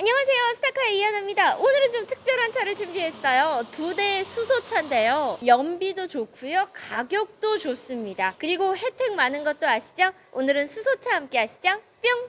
안녕하세요, 스타카의 이하나입니다. 오늘은 좀 특별한 차를 준비했어요. 2대 수소차인데요, 연비도 좋고요, 가격도 좋습니다. 그리고 혜택 많은 것도 아시죠? 오늘은 수소차 함께 하시죠. 뿅!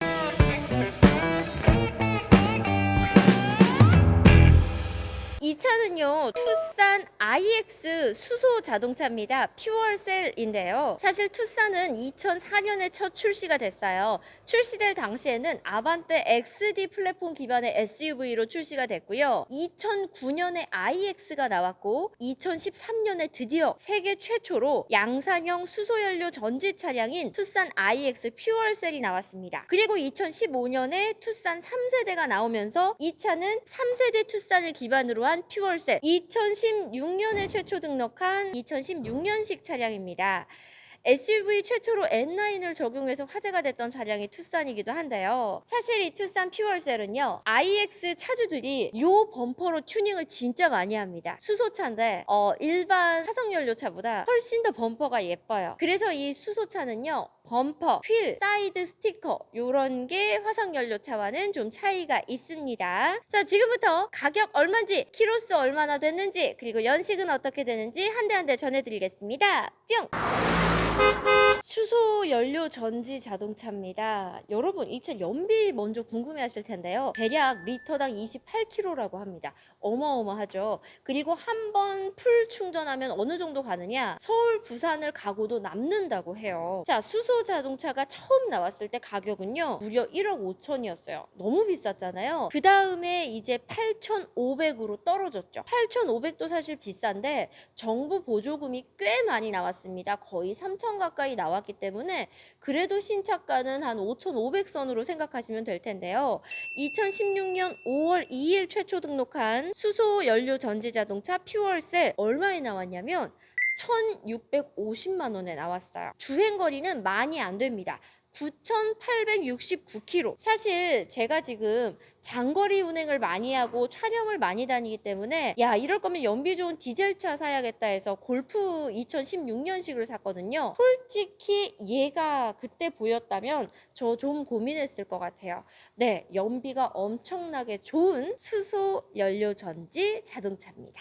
이 차는요, 투싼 iX 수소 자동차입니다. 퓨얼셀인데요. 사실 투싼은 2004년에 첫 출시가 됐어요. 출시될 당시에는 아반떼 XD 플랫폼 기반의 SUV로 출시가 됐고요. 2009년에 iX가 나왔고 2013년에 드디어 세계 최초로 양산형 수소연료 전지 차량인 투싼 iX 퓨얼셀이 나왔습니다. 그리고 2015년에 투싼 3세대가 나오면서 이 차는 3세대 투싼을 기반으로 한 퓨얼셀, 2016년에 최초 등록한 2016년식 차량입니다. SUV 최초로 N9을 적용해서 화제가 됐던 차량이 투싼이기도 한데요. 사실 이 투싼 퓨얼셀은요, iX 차주들이 요 범퍼로 튜닝을 진짜 많이 합니다. 수소차인데 일반 화석연료차보다 훨씬 더 범퍼가 예뻐요. 그래서 이 수소차는요, 범퍼, 휠, 사이드 스티커 요런 게 화석연료차와는 좀 차이가 있습니다. 자, 지금부터 가격 얼마인지, 키로수 얼마나 됐는지, 그리고 연식은 어떻게 되는지 한 대 한 대 전해드리겠습니다. 뿅! 수소 연료 전지 자동차입니다. 여러분, 이 차 연비 먼저 궁금해 하실 텐데요. 대략 리터당 28km라고 합니다. 어마어마하죠. 그리고 한 번 풀 충전하면 어느 정도 가느냐? 서울, 부산을 가고도 남는다고 해요. 자, 수소 자동차가 처음 나왔을 때 가격은요, 무려 1억 5천이었어요. 너무 비쌌잖아요. 그 다음에 이제 8,500으로 떨어졌죠. 8,500도 사실 비싼데 정부 보조금이 꽤 많이 나왔습니다. 거의 3천 가까이 나왔기 때문에 그래도 신차가는 한 5,500선으로 생각하시면 될 텐데요. 2016년 5월 2일 최초 등록한 수소 연료 전지 자동차 퓨얼셀 얼마에 나왔냐면 1,650만 원에 나왔어요. 주행거리는 많이 안 됩니다. 9,869km. 사실 제가 지금 장거리 운행을 많이 하고 촬영을 많이 다니기 때문에 야, 이럴 거면 연비 좋은 디젤차 사야겠다 해서 골프 2016년식을 샀거든요. 솔직히 얘가 그때 보였다면 저 좀 고민했을 것 같아요. 네, 연비가 엄청나게 좋은 수소 연료 전지 자동차입니다.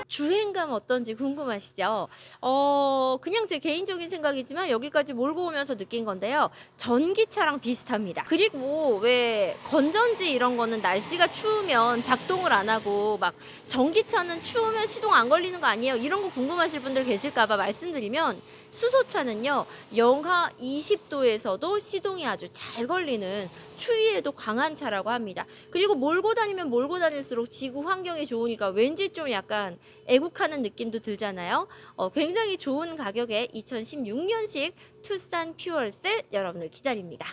주행감 어떤지 궁금하시죠? 그냥 제 개인적인 생각이지만 여기까지 몰고 오면서 느낀 건데요, 전기차랑 비슷합니다. 그리고 왜 건전지 이런 거는 날씨가 추우면 작동을 안 하고 막 전기차는 추우면 시동 안 걸리는 거 아니에요? 이런 거 궁금하실 분들 계실까 봐 말씀드리면, 수소차는요, 영하 20도에서도 시동이 아주 잘 걸리는 추위에도 강한 차라고 합니다. 그리고 몰고 다니면 몰고 다닐수록 지구 환경이 좋으니까 왠지 좀 약간 애국하는 느낌도 들잖아요. 굉장히 좋은 가격에 2016년식 투싼 퓨얼셀 여러분들 기다립니다.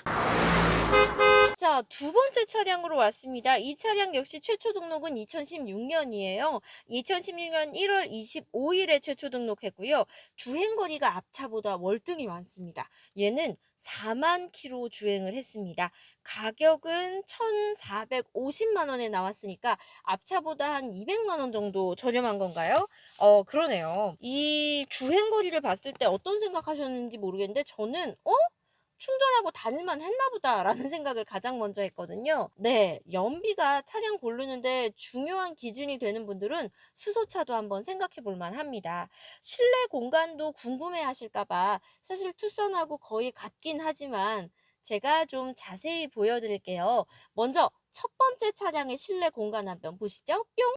자, 두 번째 차량으로 왔습니다. 이 차량 역시 최초 등록은 2016년이에요. 2016년 1월 25일에 최초 등록했고요. 주행거리가 앞차보다 월등히 많습니다. 얘는 4만 킬로 주행을 했습니다. 가격은 1,450만 원에 나왔으니까 앞차보다 한 200만 원 정도 저렴한 건가요? 그러네요. 이 주행거리를 봤을 때 어떤 생각하셨는지 모르겠는데 저는 충전하고 다닐만 했나 보다라는 생각을 가장 먼저 했거든요. 네, 연비가 차량 고르는데 중요한 기준이 되는 분들은 수소차도 한번 생각해 볼 만합니다. 실내 공간도 궁금해 하실까 봐 사실 투싼하고 거의 같긴 하지만 제가 좀 자세히 보여드릴게요. 먼저 첫 번째 차량의 실내 공간 한번 보시죠. 뿅!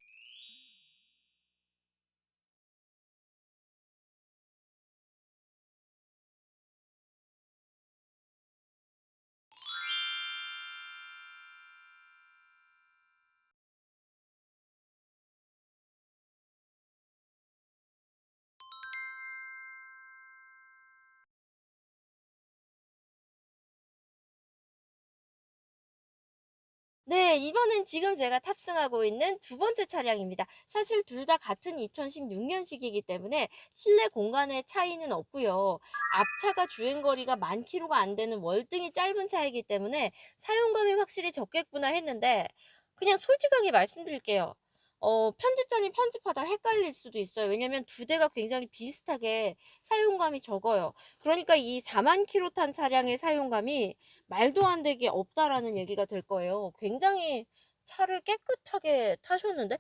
네, 이번엔 지금 제가 탑승하고 있는 두 번째 차량입니다. 사실 둘 다 같은 2016년식이기 때문에 실내 공간의 차이는 없고요. 앞차가 주행거리가 10,000km가 안 되는 월등히 짧은 차이기 때문에 사용감이 확실히 적겠구나 했는데 그냥 솔직하게 말씀드릴게요. 편집자님 편집하다 헷갈릴 수도 있어요. 왜냐면 두 대가 굉장히 비슷하게 사용감이 적어요. 그러니까 이 4만 킬로 탄 차량의 사용감이 말도 안 되게 없다라는 얘기가 될 거예요. 굉장히 차를 깨끗하게 타셨는데?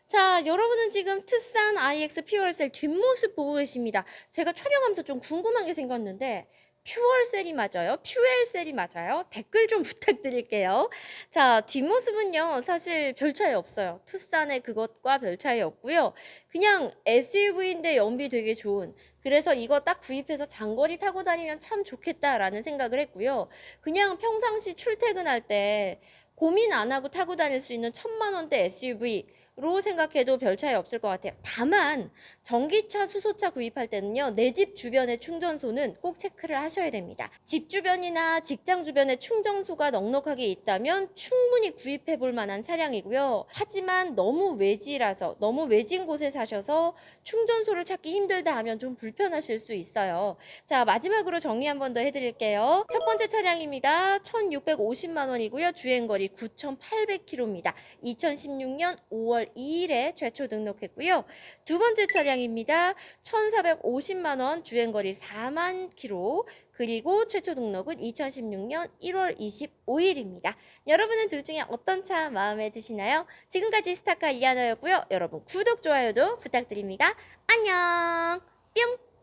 자, 여러분은 지금 투싼 IX 퓨얼셀 뒷모습 보고 계십니다. 제가 촬영하면서 좀 궁금한 게 생겼는데 퓨얼셀이 맞아요? 퓨엘셀이 맞아요? 댓글 좀 부탁드릴게요. 자, 뒷모습은요, 사실 별 차이 없어요. 투싼의 그것과 별 차이 없고요. 그냥 SUV인데 연비 되게 좋은. 그래서 이거 딱 구입해서 장거리 타고 다니면 참 좋겠다라는 생각을 했고요. 그냥 평상시 출퇴근할 때 고민 안 하고 타고 다닐 수 있는 1,000만 원대 SUV 로 생각해도 별 차이 없을 것 같아요. 다만 전기차, 수소차 구입할 때는요. 내 집 주변의 충전소는 꼭 체크를 하셔야 됩니다. 집 주변이나 직장 주변에 충전소가 넉넉하게 있다면 충분히 구입해 볼 만한 차량이고요. 하지만 너무 외지라서 너무 외진 곳에 사셔서 충전소를 찾기 힘들다 하면 좀 불편하실 수 있어요. 자, 마지막으로 정리 한 번 더 해드릴게요. 첫 번째 차량입니다. 1,650만 원이고요. 주행거리 9,800km입니다. 2016년 5월 2일에 최초 등록했고요. 두 번째 차량입니다. 1,450만 원, 주행거리 4만 km, 그리고 최초 등록은 2016년 1월 25일입니다. 여러분은 둘 중에 어떤 차 마음에 드시나요? 지금까지 스타카 이하나였고요. 여러분 구독, 좋아요도 부탁드립니다. 안녕! 뿅!